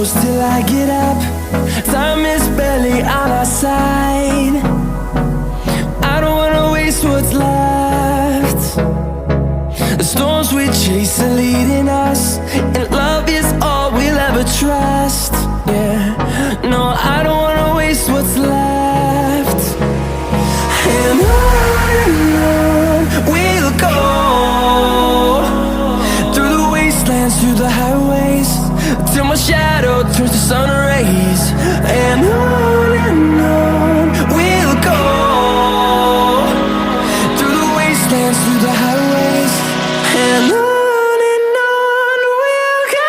close till I get up. Time is barely on our side. I don't wanna waste what's left. The storms we chase are leading us, and love is all we'll ever trust. Yeah, no, I don't wanna waste what's left. And on we'll go, through the wastelands, through the highways, till my shadow turns to sun rays. And on we'll go, through the wastelands, through the highways, and on we'll go.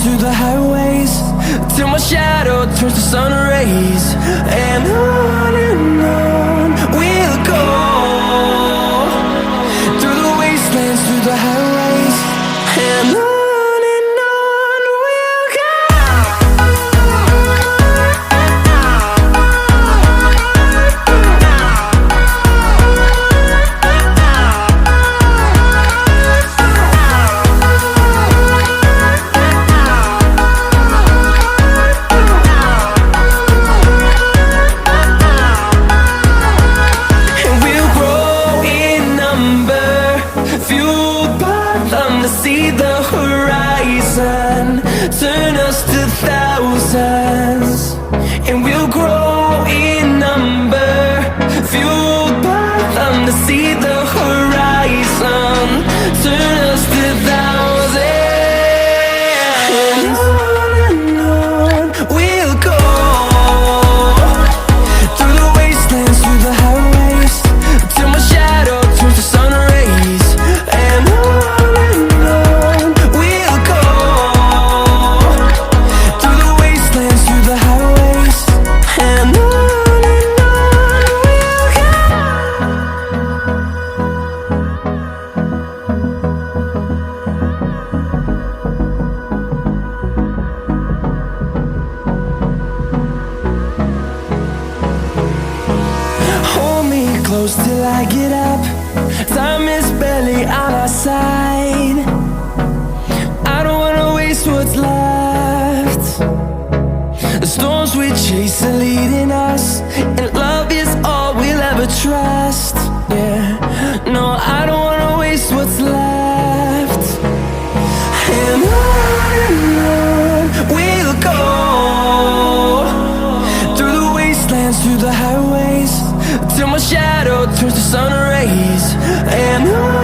Through the highways, till my shadow turns to sun rays. And on we'll go, through the wastelands, through the highways, and on we'll go. See the horizon, turn us to thousands, and we'll grow in number, fueled by them. To see the horizon, turn us to thousands, and on we'll go, through the wastelands, through the highways, till my shadow turns to sun rays. And close till I get up. Time is barely on our side. I don't wanna waste what's left. The storms we chase are leading us, and love is all we'll ever trust. Yeah, no, I don't wanna waste what's left. And on we'll go, through the wastelands, through the highways, till my shadow turns to sun rays. And on